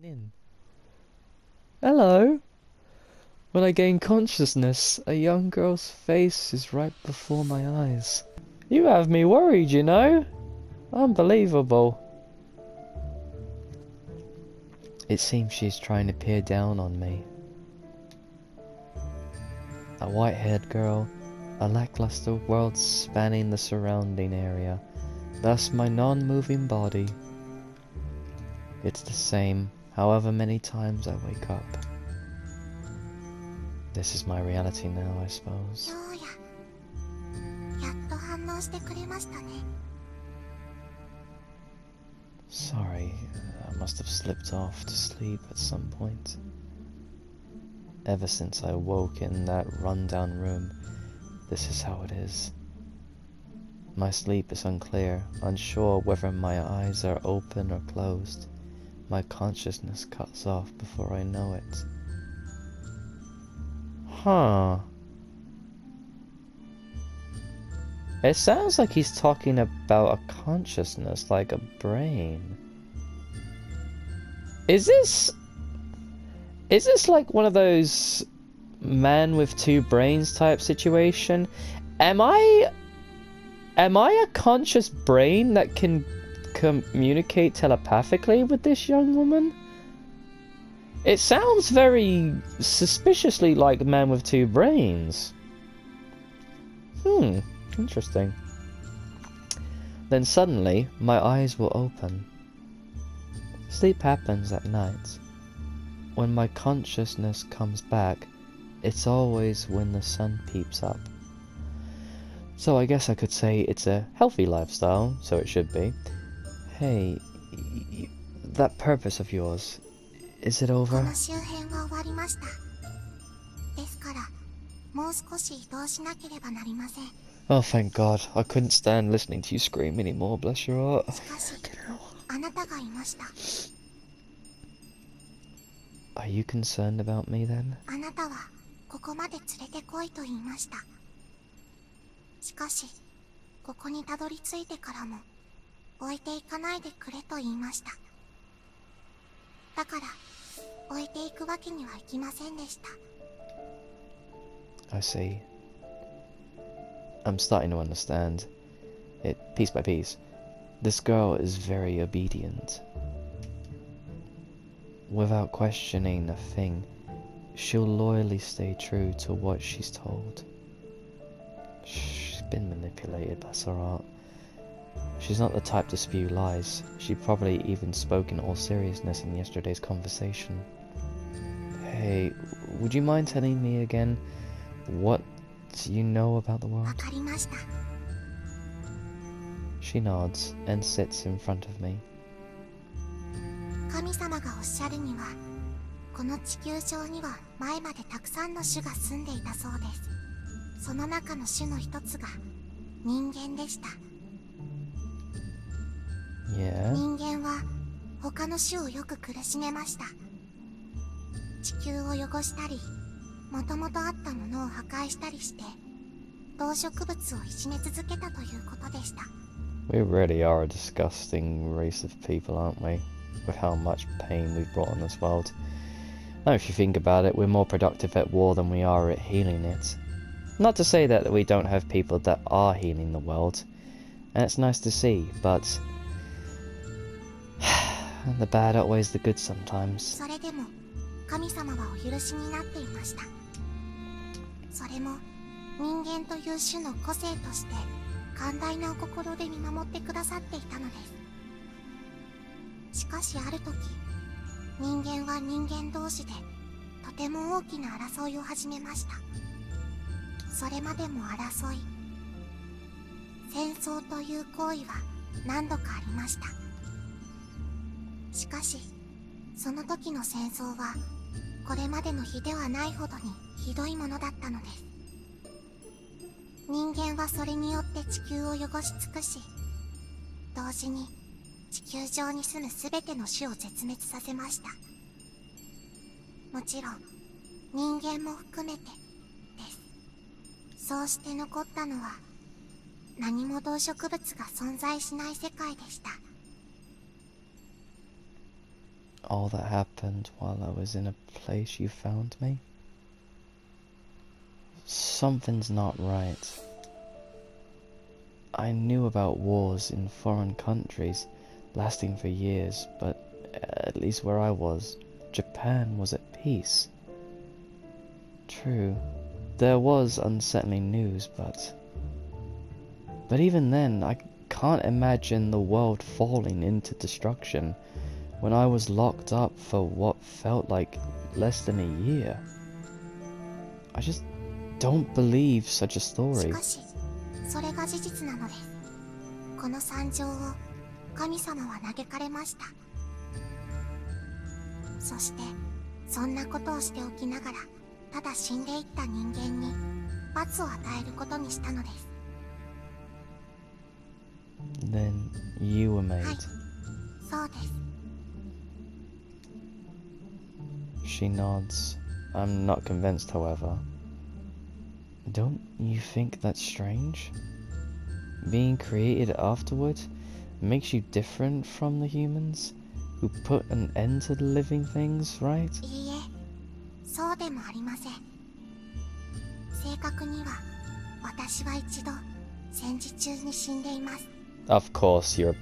In. Hello. When I gain consciousness, a young girl's face is right before my eyes. You have me worried, you know. Unbelievable. It seems she's trying to peer down on me. A white-haired girl, a lackluster world spanning the surrounding area, thus my non-moving body. It's the same, however many times I wake up. This is my reality now, I suppose. Sorry, I must have slipped off to sleep at some point. Ever since I woke in that run-down room, this is how it is. My sleep is unclear, unsure whether my eyes are open or closed. My consciousness cuts off before I know it. Huh. It sounds like he's talking about a consciousness, like a brain. Is this like one of those man with two brains type situation? Am I a conscious brain that can communicate telepathically with this young woman? It sounds very suspiciously like man with two brains. Interesting. Then suddenly, my eyes will open. Sleep happens at night. When my consciousness comes back, it's always when the sun peeps up. So I guess I could say it's a healthy lifestyle, so it should be. Hey, that purpose of yours, is it over? Oh, thank God. I couldn't stand listening to you scream anymore, bless your heart. Are you concerned about me then? I see. I'm starting to understand. Piece by piece. This girl is very obedient. Without questioning a thing, she'll loyally stay true to what she's told. She's been manipulated by Sarat. She's not the type to spew lies. She probably even spoke in all seriousness in yesterday's conversation. Hey, would you mind telling me again what you know about the world? She nods and sits in front of me. Yeah? We really are a disgusting race of people, aren't we? With how much pain we've brought on this world. Now if you think about it, we're more productive at war than we are at healing it. Not to say that we don't have people that are healing the world, and it's nice to see, but the bad outweighs the good sometimes. all that happened while I was in a place you found me? Something's not right. I knew about wars in foreign countries lasting for years, but at least where I was, Japan was at peace. True, there was unsettling news, but even then, I can't imagine the world falling into destruction when I was locked up for what felt like less than a year. I just don't believe such a story. しかし、それが事実なのです。この惨状を神様は嘆かれました。そして、そんなことをしておきながら、ただ死んでいった人間に罰を与えることにしたのです。Then you were made. はい、そうです。She nods. I'm not convinced, however. Don't you think that's strange? Being created afterward makes you different from the humans who put an end to the living things, right? いいえ、そうでもありません。正確には、私は一度戦時中に死んでいます。Of course you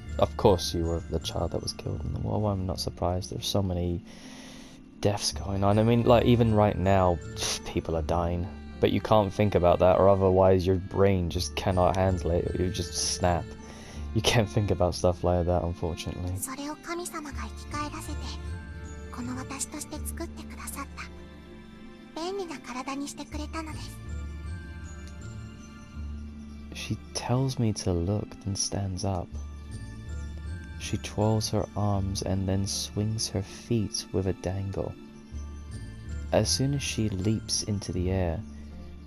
were the child that was killed in the war. Well, I'm not surprised. There's so many deaths going on. I mean, like, even right now, people are dying. But you can't think about that, or otherwise your brain just cannot handle it. You just snap. You can't think about stuff like that, unfortunately. それを神様が生き返らせて、この私として作ってくださった便利な体にしてくれたのです。She tells me to look, then stands up. She twirls her arms and then swings her feet with a dangle. As soon as she leaps into the air,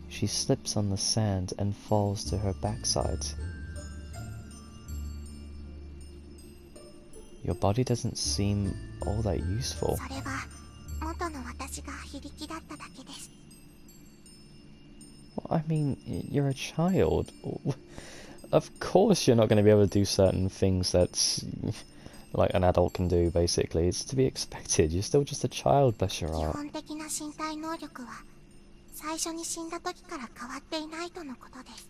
she slips on the sand and falls to her backside. Your body doesn't seem all that useful. それは元の私が非力だっただけです。Well, I mean, you're a child. Of course you're not going to be able to do certain things that's like an adult can do, basically. It's to be expected. You're still just a child, bless your 基 heart. 本的な身体能力は最初に死んだ時から変わっていないとのことです。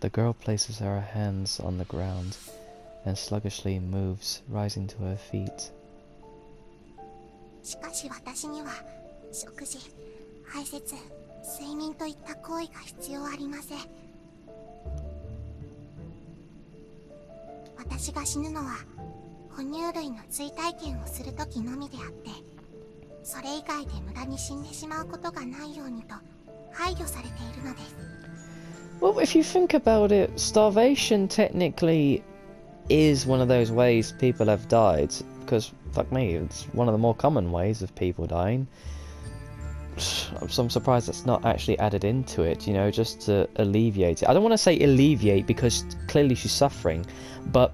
The girl places her hands on the ground and sluggishly moves, rising to her feet. しかし私には食事、排泄、睡眠といった行為が必要ありません。私が死ぬのは哺乳類の追体験をするときのみであって、それ以外で無駄に死んでしまうことがないようにと配慮されているのです。Well, if you think about it, starvation technically is one of those ways people have died. Because, fuck me, it's one of the more common ways of people dying. So I'm surprised that's not actually added into it, you know, just to alleviate it. I don't want to say alleviate because clearly she's suffering, but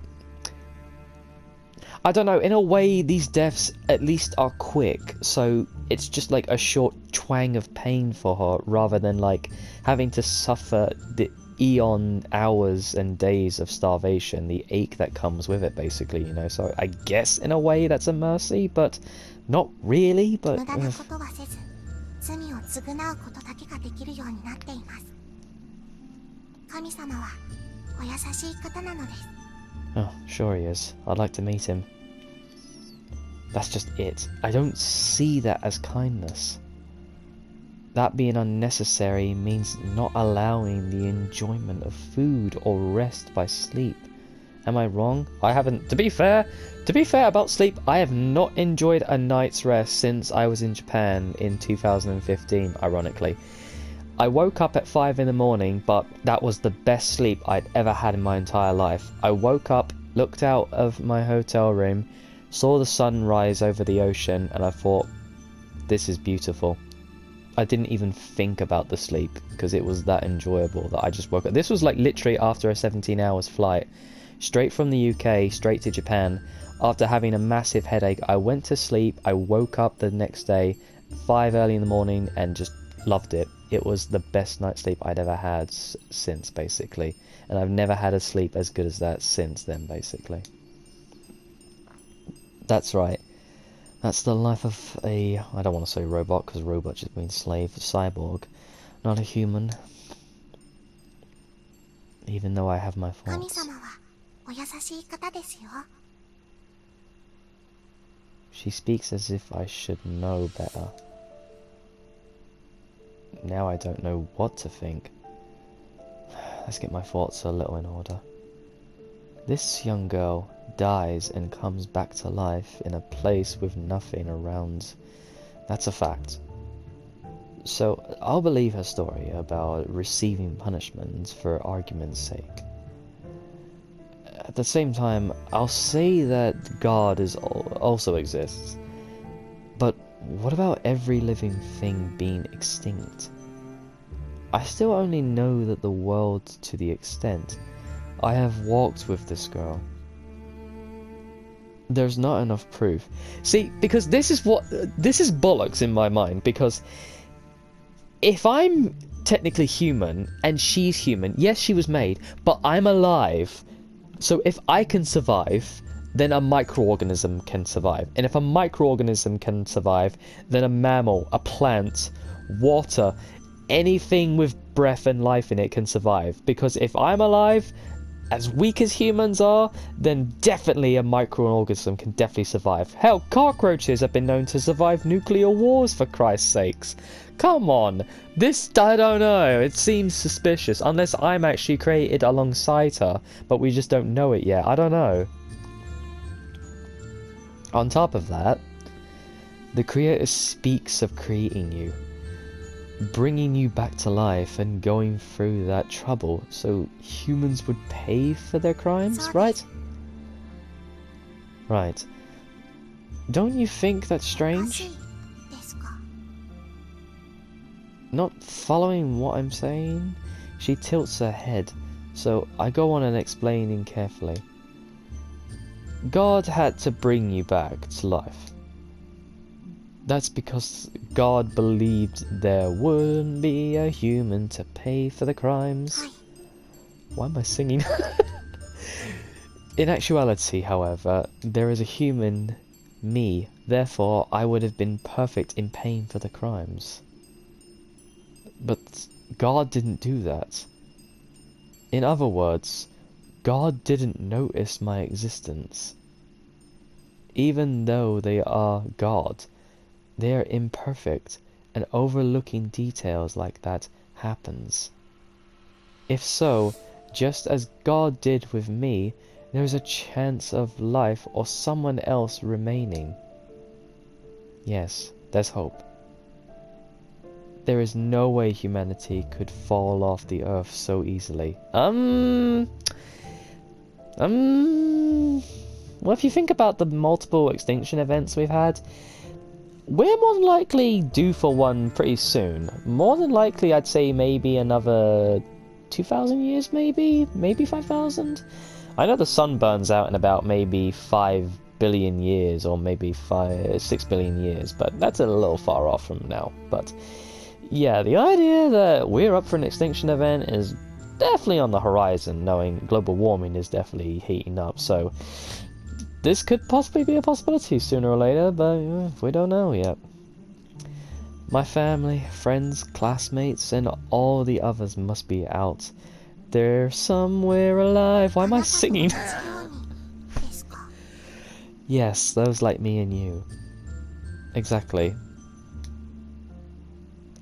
I don't know, in a way these deaths at least are quick, so it's just like a short twang of pain for her rather than like having to suffer the eon hours and days of starvation, the ache that comes with it, basically, you know. So I guess in a way that's a mercy, but not really. But 無駄なことはせず、罪を償うことだけができるようになっています。神様はお優しい方なのです。oh, sure he is. I'd like to meet him. That's just it. I don't see that as kindness. That being unnecessary means not allowing the enjoyment of food or rest by sleep. Am I wrong? I haven't... To be fair about sleep, I have not enjoyed a night's rest since I was in Japan in 2015, ironically. I woke up at 5 in the morning, but that was the best sleep I'd ever had in my entire life. I woke up, looked out of my hotel room, saw the sun rise over the ocean, and I thought, this is beautiful. I didn't even think about the sleep because it was that enjoyable that I just woke up. This was like literally after a 17 hours flight, straight from the UK, straight to Japan. After having a massive headache, I went to sleep, I woke up the next day, 5 early in the morning, and just loved it. It was the best night's sleep I'd ever had since, basically. And I've never had a sleep as good as that since then, basically. That's right. That's the life of a, I don't want to say robot, because robot just means slave, a cyborg, not a human. Even though I have my 神 faults. 様はお優しい方ですよ。 She speaks as if I should know better. Now I don't know what to think. Let's get my thoughts a little in order. This young girl dies and comes back to life in a place with nothing around. That's a fact. So I'll believe her story about receiving punishment for argument's sake. At the same time, I'll say that God also exists. But what about every living thing being extinct? I still only know that the world to the extent I have walked with this girl. There's not enough proof. See, because this is bollocks in my mind, because if I'm technically human and she's human, yes, she was made, but I'm alive. So if I can survive, then a microorganism can survive. And if a microorganism can survive, then a mammal, a plant, water, anything with breath and life in it can survive. Because if I'm alive, as weak as humans are, then definitely a microorganism can definitely survive. Hell, cockroaches have been known to survive nuclear wars, for Christ's sakes. Come on, this, I don't know, it seems suspicious, unless I'm actually created alongside her, but we just don't know it yet, I don't know. On top of that, the Creator speaks of creating you, bringing you back to life and going through that trouble so humans would pay for their crimes, right? Right. Don't you think that's strange? Not following what I'm saying? She tilts her head, so I go on and explaining carefully. God had to bring you back to life. That's because God believed there wouldn't be a human to pay for the crimes. Why am I singing? In actuality, however, there is a human, me, therefore I would have been perfect in paying for the crimes. But God didn't do that. In other words, God didn't notice my existence. Even though they are God, they are imperfect, and overlooking details like that happens. If so, just as God did with me, there's a chance of life or someone else remaining. Yes, there's hope. There is no way humanity could fall off the earth so easily. Well, if you think about the multiple extinction events we've had, we're more than likely due for one pretty soon. More than likely, I'd say maybe another 2,000 years, maybe 5,000. I know the sun burns out in about maybe 5 billion years, or maybe 6 billion years, but that's a little far off from now. But yeah, the idea that we're up for an extinction event is definitely on the horizon, knowing global warming is definitely heating up, so this could possibly be a possibility sooner or later, but we don't know yet. My family, friends, classmates, and all the others must be out. They're somewhere alive. Why am I singing? Yes, those like me and you. Exactly.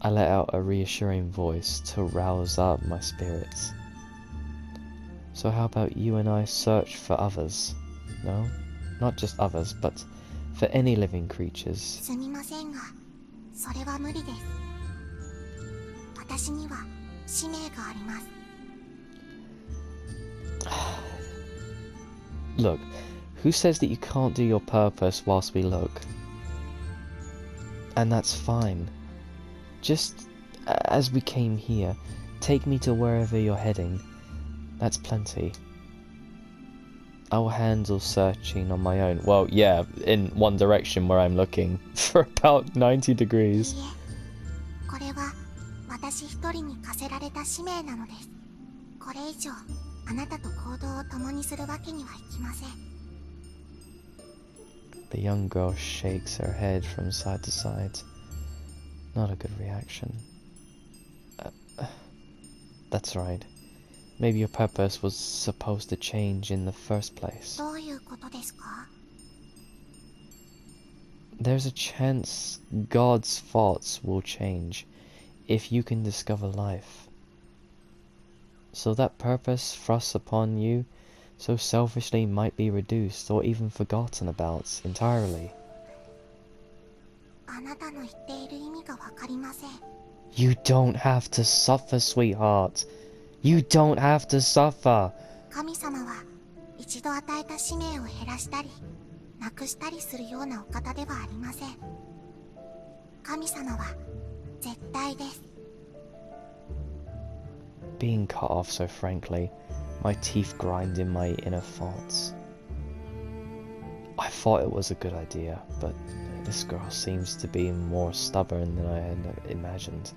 I let out a reassuring voice to rouse up my spirits. So how about you and I search for others? No? Not just others, but for any living creatures. すみませんが、それは無理です。私には使命があります。 Look, who says that you can't do your purpose whilst we look? And that's fine. Just as we came here, take me to wherever you're heading. That's plenty. I will handle searching on my own. Well, yeah, in one direction where I'm looking for about 90 degrees. いいえ、これは私一人に課せられた使命なのです。これ以上あなたと行動を共にするわけにはいきません。The young girl shakes her head from side to side. Not a good reaction. That's right. Maybe your purpose was supposed to change in the first place. どういうことですか？ There's a chance God's thoughts will change if you can discover life. So that purpose thrust upon you so selfishly might be reduced or even forgotten about entirely. あなたの言っている意味がわかりません。 You don't have to suffer, sweetheart. You don't have to suffer. 神様は一度与えた使命を減らしたりなくしたりするようなお方ではありません。神様は絶対です。 Being cut off so frankly, my teeth grind in my inner thoughts. I thought it was a good idea, but this girl seems to be more stubborn than I had imagined.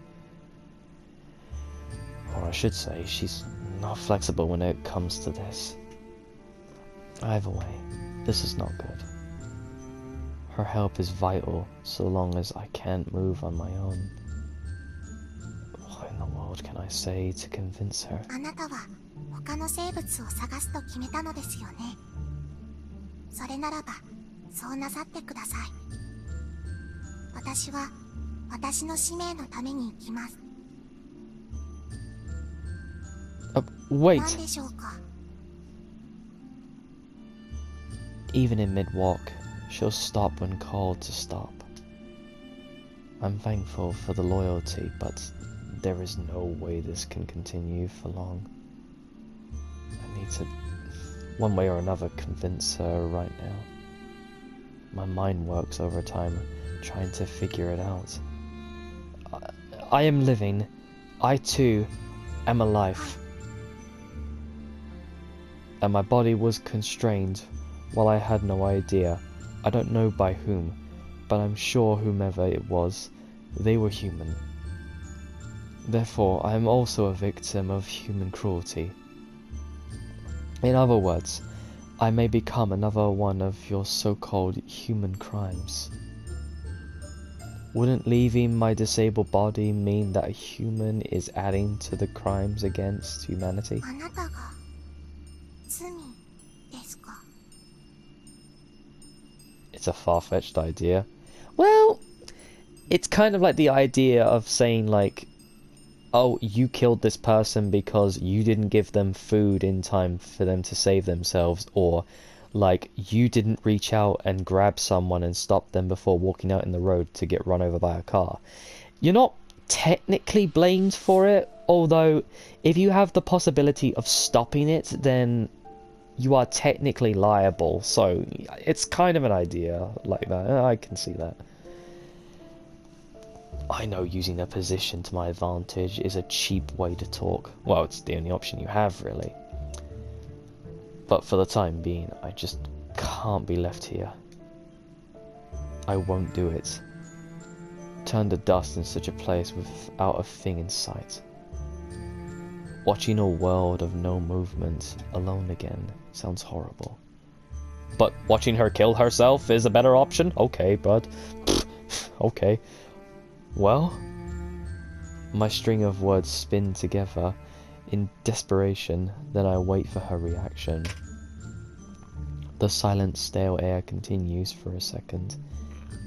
Or I should say, she's not flexible when it comes to this. Either way, this is not good. Her help is vital so long as I can't move on my own. What in the world can I say to convince her? あなたは他の生物を探すと決めたのですよね。それならばそうなさってください。私は私の使命のために行きます。 Wait! 何でしょうか？ Even in mid-walk, she'll stop when called to stop. I'm thankful for the loyalty, but there is no way this can continue for long. I need to, one way or another, convince her right now. My mind works overtime, trying to figure it out. I am living. I too am alive. And my body was constrained while I had no idea. I don't know by whom, but I'm sure whomever it was, they were human. Therefore, I am also a victim of human cruelty. In other words, I may become another one of your so-called human crimes. Wouldn't leaving my disabled body mean that a human is adding to the crimes against humanity? あなたが罪ですか？ It's a far-fetched idea. Well, it's kind of like the idea of saying like, oh, you killed this person because you didn't give them food in time for them to save themselves, or like you didn't reach out and grab someone and stop them before walking out in the road to get run over by a car. You're not technically blamed for it, although if you have the possibility of stopping it, then you are technically liable. So it's kind of an idea like that. I can see that. I know using a position to my advantage is a cheap way to talk. Well, it's the only option you have, really. But for the time being, I just can't be left here. I won't do it. Turn to dust in such a place without a thing in sight. Watching a world of no movement, alone again, sounds horrible. But watching her kill herself is a better option? Okay, bud. Okay. Well, my string of words spin together in desperation, then I wait for her reaction. The silent, stale air continues for a second,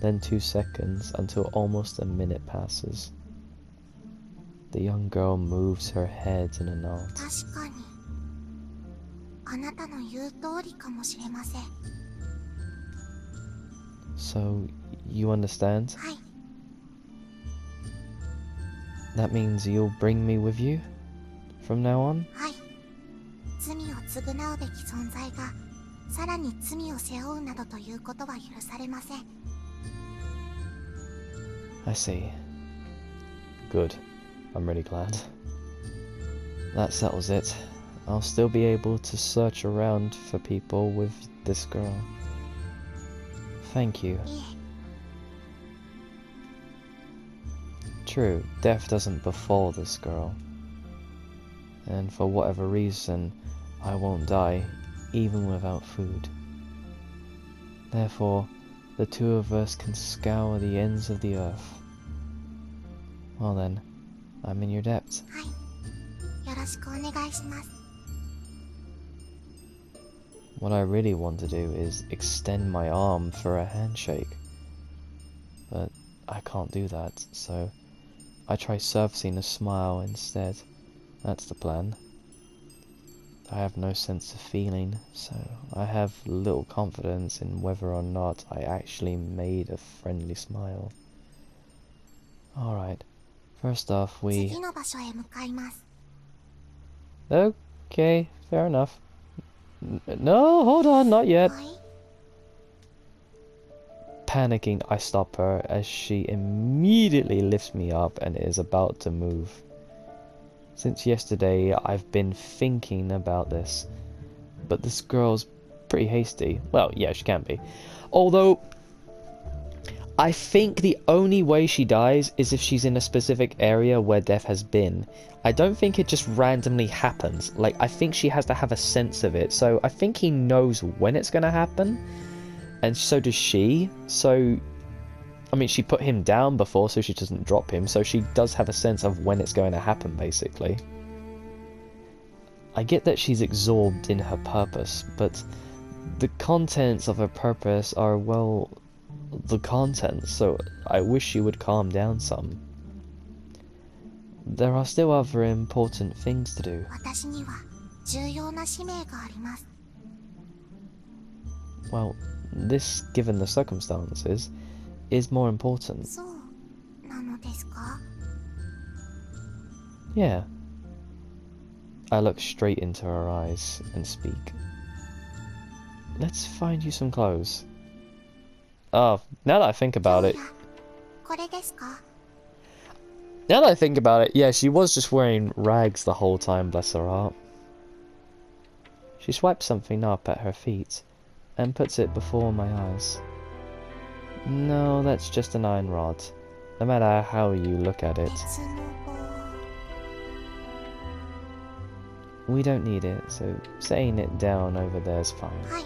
then 2 seconds, until almost a minute passes. The young girl moves her head in a nod. 確かにあなたの言う通りかもしれません。 So, you understand? はい。 That means you'll bring me with you? From now on? はい。罪を償うべき存在がさらに罪を背負うなどということは許されません。 I see. Good. I'm really glad. That settles it. I'll still be able to search around for people with this girl. Thank you. いえ。 True, death doesn't befall this girl. And for whatever reason, I won't die, even without food. Therefore, the two of us can scour the ends of the earth. Well then, I'm in your debt. はい。よろしくお願いします。 What I really want to do is extend my arm for a handshake. But I can't do that, so I try surfacing a smile instead. That's the plan. I have no sense of feeling, so I have little confidence in whether or not I actually made a friendly smile. Alright, first off 次の場所へ向かいます。 Okay, fair enough. No, hold on, not yet. はい。 Panicking, I stop her as she immediately lifts me up and is about to move. Since yesterday, I've been thinking about this, but this girl's pretty hasty. Well, yeah, she can be. Although, I think the only way she dies is if she's in a specific area where death has been. I don't think it just randomly happens. Like, I think she has to have a sense of it. So I think he knows when it's going to happen. And so does she. So, I mean, she put him down before so she doesn't drop him. So she does have a sense of when it's going to happen, basically. I get that she's absorbed in her purpose, but the contents of her purpose are, well, the contents. So I wish she would calm down some. There are still other important things to do. 私には重要な使命があります。 Well, this, given the circumstances, is more important. そうなのですか? Yeah. I look straight into her eyes and speak. Let's find you some clothes. Oh, now that I think about it. これですか? Now that I think about it, yeah, she was just wearing rags the whole time, bless her heart. She swipes something up at her feet and puts it before my eyes. No, that's just an iron rod, no matter how you look at it. 別の棒. We don't need it, so setting it down over there is fine. はい。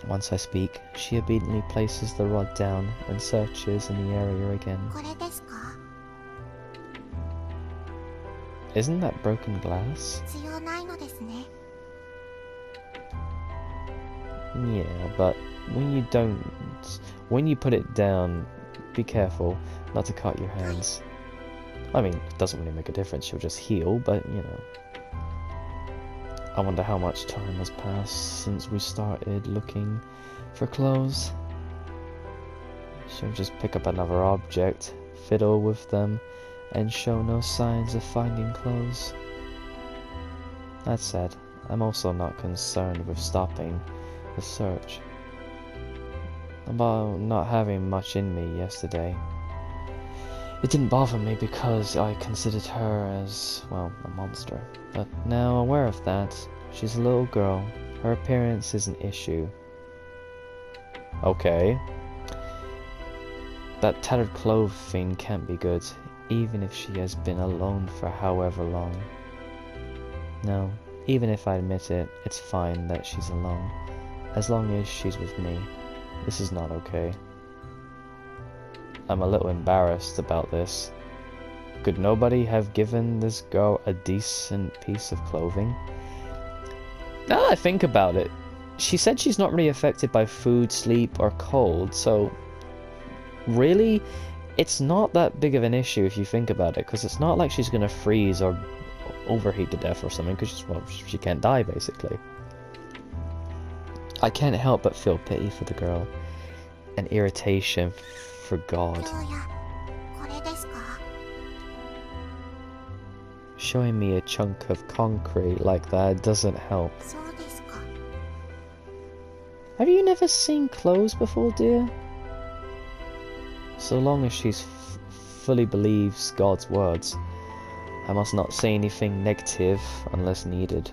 Once I speak, she obediently places the rod down and searches in the area again. これですか? Isn't that broken glass? 必要ないのですね。 Yeah, but when you put it down, be careful not to cut your hands. I mean, it doesn't really make a difference, she'll just heal, but you know. I wonder how much time has passed since we started looking for clothes. She'll just pick up another object, fiddle with them, and show no signs of finding clothes. That said, I'm also not concerned with stopping the search. About not having much in me yesterday. It didn't bother me because I considered her as, well, a monster. But now aware of that, she's a little girl. Her appearance is an issue. Okay. That tattered clothing can't be good, even if she has been alone for however long. No, even if I admit it, it's fine that she's alone. As long as she's with me. This is not okay. I'm a little embarrassed about this. Could nobody have given this girl a decent piece of clothing? Now that I think about it, she said she's not really affected by food, sleep, or cold, so really, it's not that big of an issue if you think about it, because it's not like she's gonna freeze or overheat to death or something, because, well, she can't die, basically. I can't help but feel pity for the girl, and irritation for God. 今日やこれですか? Showing me a chunk of concrete like that doesn't help. そうですか. Have you never seen clothes before, dear? So long as she fully believes God's words, I must not say anything negative unless needed.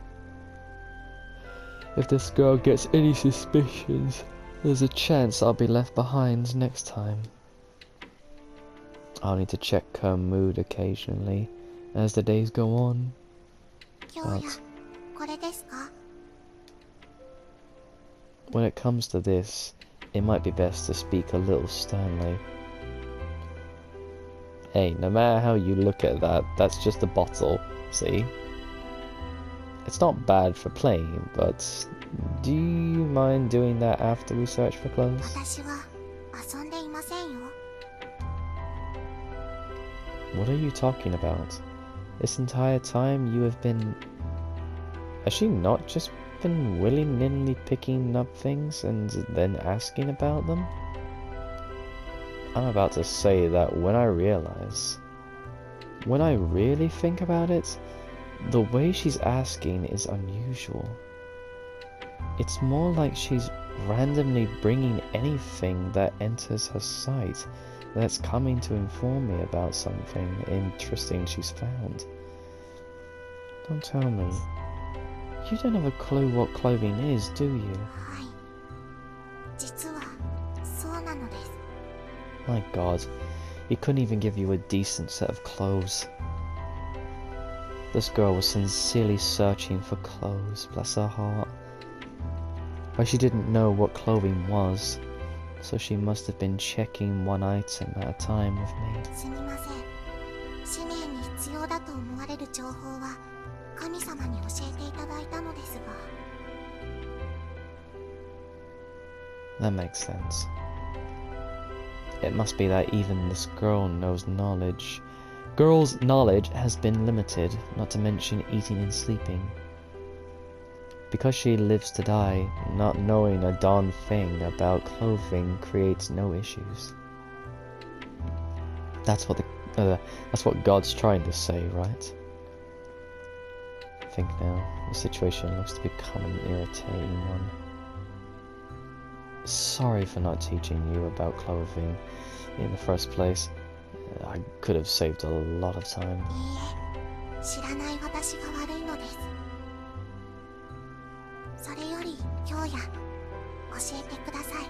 If this girl gets any suspicions, there's a chance I'll be left behind next time. I'll need to check her mood occasionally as the days go on. 今日やこれですか? When it comes to this, it might be best to speak a little sternly. Hey, no matter how you look at that, that's just a bottle, see? It's not bad for playing, but do you mind doing that after we search for clothes? 私は遊んでいませんよ。 What are you talking about? This entire time you have been... Has she not just been willy-nilly picking up things and then asking about them? I'm about to say that when I really think about it, the way she's asking is unusual. It's more like she's randomly bringing anything that enters her sight that's coming to inform me about something interesting she's found. Don't tell me. You don't have a clue what clothing is, do you? はい。実はそうなのです。 My god, he couldn't even give you a decent set of clothes. This girl was sincerely searching for clothes, bless her heart. But she didn't know what clothing was, so she must have been checking one item at a time with me. すみません。使命に必要だと思われる情報は神様に教えていただいたのですが。 That makes sense. It must be that even this girl knows knowledge. Girl's knowledge has been limited, not to mention eating and sleeping. Because she lives to die, not knowing a darn thing about clothing creates no issues. That's what God's trying to say, right? Think now. The situation looks to become an irritating one. Sorry for not teaching you about clothing in the first place. I could have saved a lot of time. いいえ、知らない私が悪いのです。それより今日や教えてください。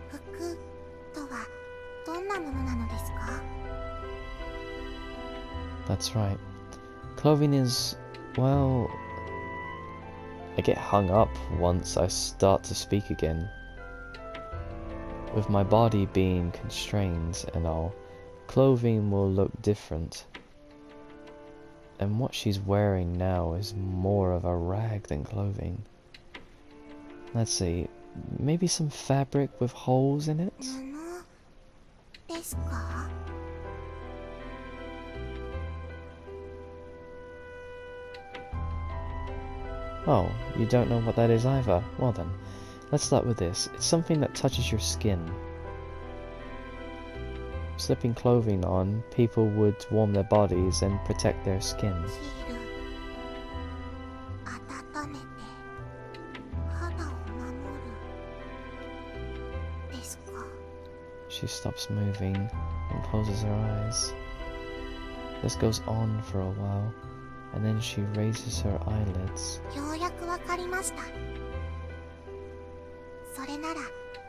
服とはどんなものなのですか？ That's right. Clothing is, well, I get hung up once I start to speak again. With my body being constrained and all, clothing will look different. And what she's wearing now is more of a rag than clothing. Let's see, maybe some fabric with holes in it? 布ですか？ Oh, you don't know what that is either? Well then, let's start with this. It's something that touches your skin. Slipping clothing on, people would warm their bodies and protect their skin. ヒール温めて肌を守るですか？ She stops moving and closes her eyes. This goes on for a while, and then she raises her eyelids. ようやくわかりました。それなら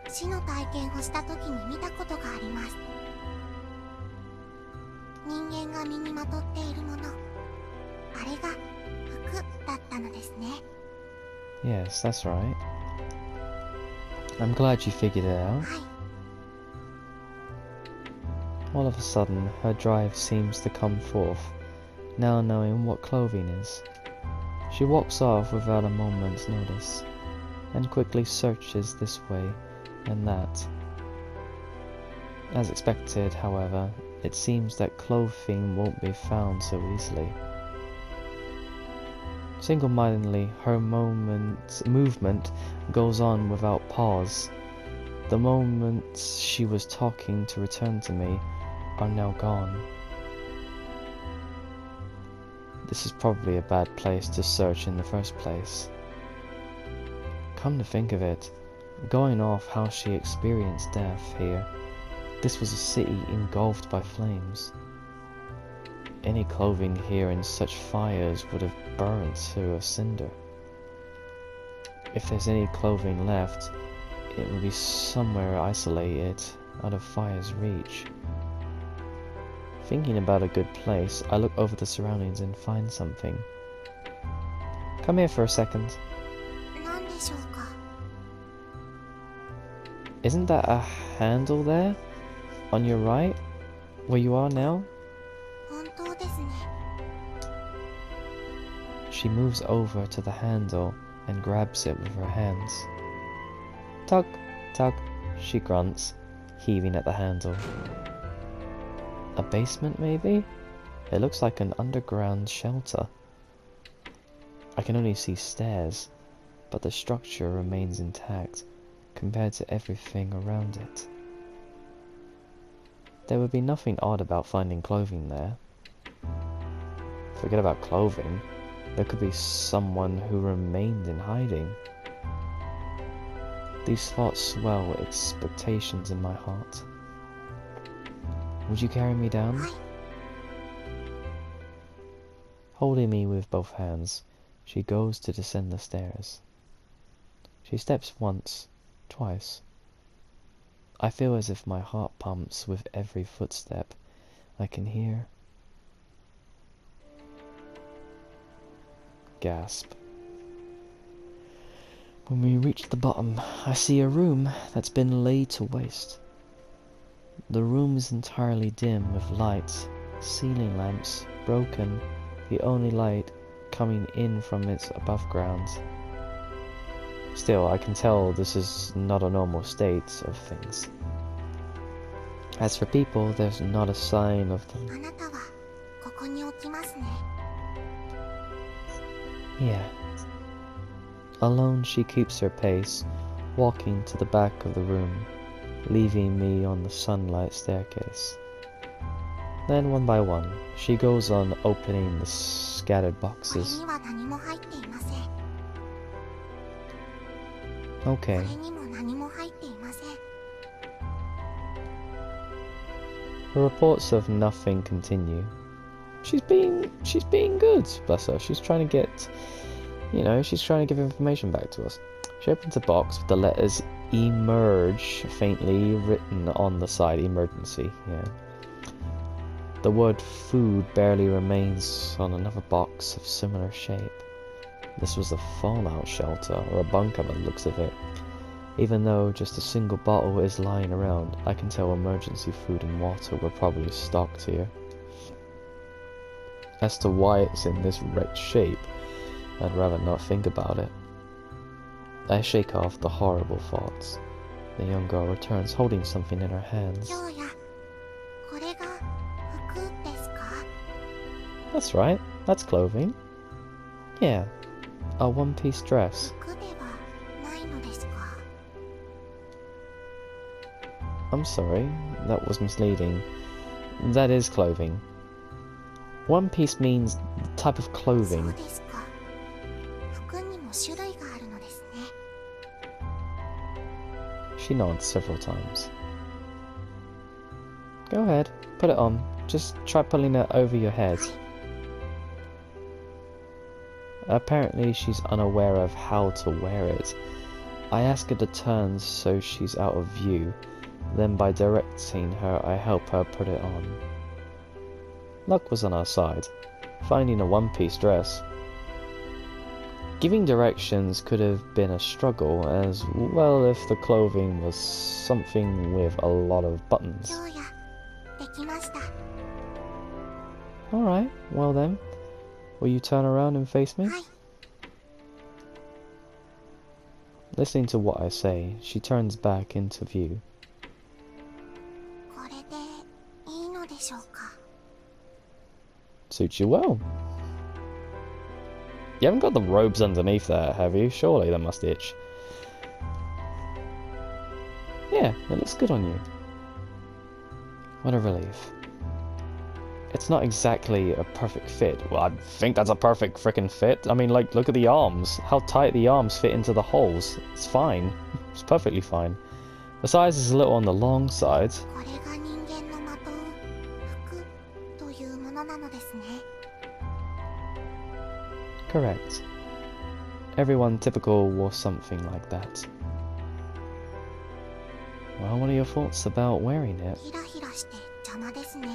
死の体験をした時に見たことがあります。人間が身にまとっているもの、あれが服だったのですね。 Yes, that's right. I'm glad you figured it out. はい。 All of a sudden, her drive seems to come forth, now knowing what clothing is. She walks off without a moment's notice, and quickly searches this way and that. As expected, however, it seems that clothing won't be found so easily. Single-mindedly, her movement goes on without pause. The moments she was talking to return to me are now gone. This is probably a bad place to search in the first place. Come to think of it, going off how she experienced death here, this was a city engulfed by flames. Any clothing here in such fires would have burnt to a cinder. If there's any clothing left, it will be somewhere isolated, out of fire's reach. Thinking about a good place, I look over the surroundings and find something. Come here for a second. 何でしょうか？ Isn't that a handle there? On your right? Where you are now? 本当ですね。 She moves over to the handle and grabs it with her hands. Tug, tug, she grunts, heaving at the handle. A basement, maybe? It looks like an underground shelter. I can only see stairs, but the structure remains intact compared to everything around it. There would be nothing odd about finding clothing there. Forget about clothing. There could be someone who remained in hiding. These thoughts swell expectations in my heart. Would you carry me down? はい。 Holding me with both hands, she goes to descend the stairs. She steps once, twice. I feel as if my heart pumps with every footstep. I can hear. Gasp. When we reach the bottom, I see a room that's been laid to waste. The room is entirely dim with lights, ceiling lamps broken, the only light coming in from its above ground. Still, I can tell this is not a normal state of things. As for people, there's not a sign of あ them. なたはここに置きますね。 Yeah. Alone, she keeps her pace, walking to the back of the room, leaving me on the sunlight staircase. Then, one by one, she goes on opening the scattered これ boxes. には何も入っていません。 Okay. これにも何も入っていません。 The reports of nothing continue. She's being good, bless her. She's trying to get, she's trying to give information back to us. She opens a box with the letters emerge faintly written on the side. Emergency, yeah. The word food barely remains on another box of similar shape. This was a fallout shelter, or a bunker by the looks of it. Even though just a single bottle is lying around, I can tell emergency food and water were probably stocked here. As to why it's in this wrecked shape, I'd rather not think about it. I shake off the horrible thoughts. The young girl returns holding something in her hands. 今日や、これが服ですか？ That's right, that's clothing. Yeah, a one-piece dress. 服ではないのですか？ I'm sorry, that was misleading. That is clothing. One piece means the type of そう clothing. ですか。服にも種類があるのですね。 She nods several times. Go ahead, put it on. Just try pulling it over your head. Apparently she's unaware of how to wear it. I ask her to turn so she's out of view. Then by directing her, I help her put it on. Luck was on our side, finding a one-piece dress. Giving directions could have been a struggle, as well if the clothing was something with a lot of buttons. 今日や、できました。 Alright, well then, will you turn around and face me? はい。 Listening to what I say, she turns back into view. これでいいのでしょうか？ Suits you well. You haven't got the robes underneath there, have you? Surely that must itch. Yeah, it looks good on you. What a relief. It's not exactly a perfect fit. Well, I think that's a perfect frickin' fit. I mean, like, look at the arms. How tight the arms fit into the holes. It's fine. It's perfectly fine. The size is a little on the long side. これが人間のまとう服というものなのですね。 Correct. Everyone typical wore something like that. Well, what are your thoughts about wearing it? ヒラヒラして邪魔ですね。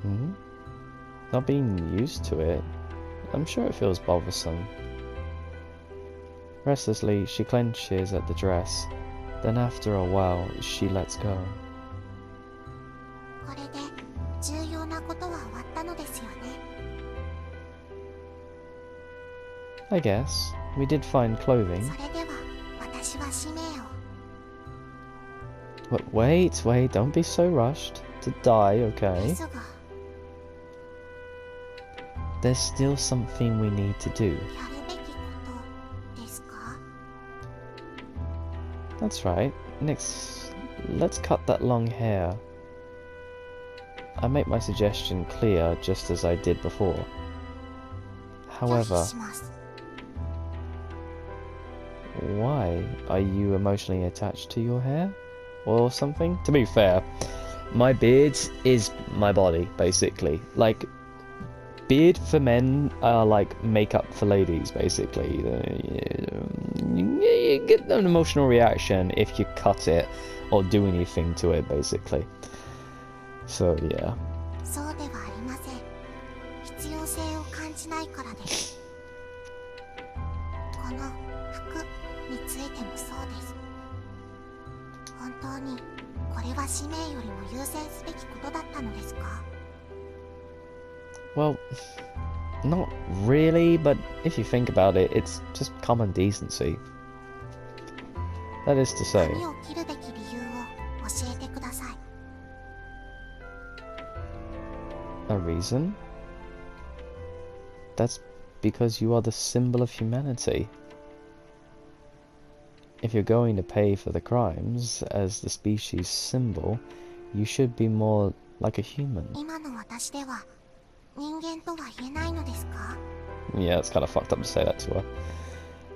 Hmm? Not being used to it, I'm sure it feels bothersome. Restlessly, she clenches at the dress. Then after a while, she lets go. これで重要なことは終わったのですよね。 I guess. We did find clothing. それでは私は使命を。 But wait, don't be so rushed to die, で okay? すが、 There's still something we need to do. やるべきことですか？ That's right. Next, let's cut that long hair. I make my suggestion clear just as I did before. 拒 However, 否します。 why? Are you emotionally attached to your hair? Or something? To be fair, my beard is my body, basically. Like, beard for men are like makeup for ladies, basically. You get an emotional reaction if you cut it or do anything to it, basically. So, yeah. そうではありません。必要性を感じないからです。この服についてもそうです。本当にこれは使命よりも優先すべきことだったのですか？ Well, not really, but if you think about it, it's just common decency. That is to say, 髪を切るべき理由を教えてください。 a reason? That's because you are the symbol of humanity. If you're going to pay for the crimes as the species symbol, you should be more like a human. 今の私では人間とは言えないのですか？ Yeah, it's kind of fucked up to say that to her.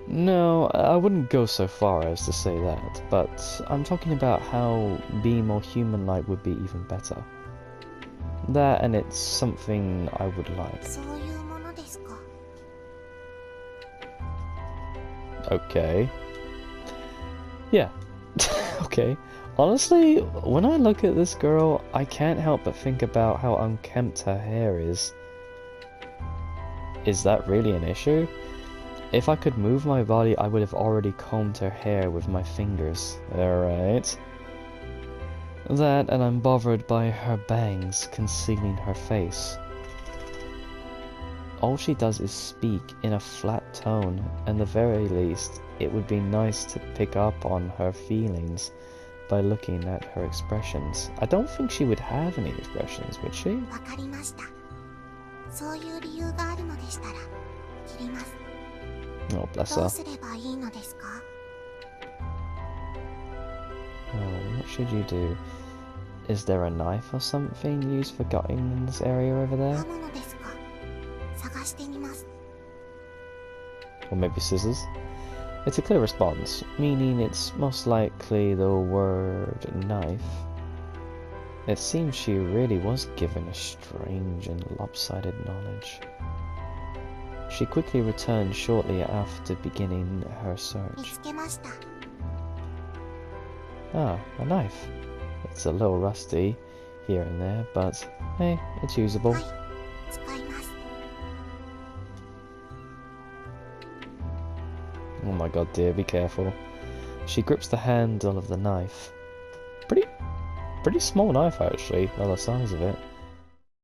No, I wouldn't go so far as to say that, but I'm talking about how being more human-like would be even better. That, and it's something I would like. そういうものですか？ Okay. Yeah. Okay. Honestly, when I look at this girl, I can't help but think about how unkempt her hair is. Is that really an issue? If I could move my body, I would have already combed her hair with my fingers. Alright. That, and I'm bothered by her bangs concealing her face. All she does is speak in a flat tone, and the very least, it would be nice to pick up on her feelings by looking at her expressions. I don't think she would have any expressions, would she? わかりました。そういう理由があるのでしたら切ります。 Oh, bless ど her. うすればいいのですか？ Oh, what should you do? Is there a knife or something used for cutting in this area over there? 刃物ですか？探してみます。 Or maybe scissors? It's a clear response, meaning it's most likely the word knife. It seems she really was given a strange and lopsided knowledge. She quickly returned shortly after beginning her 見 search. つけました。 Ah, a knife. It's a little rusty here and there, but hey, it's usable. はい、使います。 Oh my god, dear, be careful. She grips the handle of the knife. Pretty small knife, actually, by the size of it.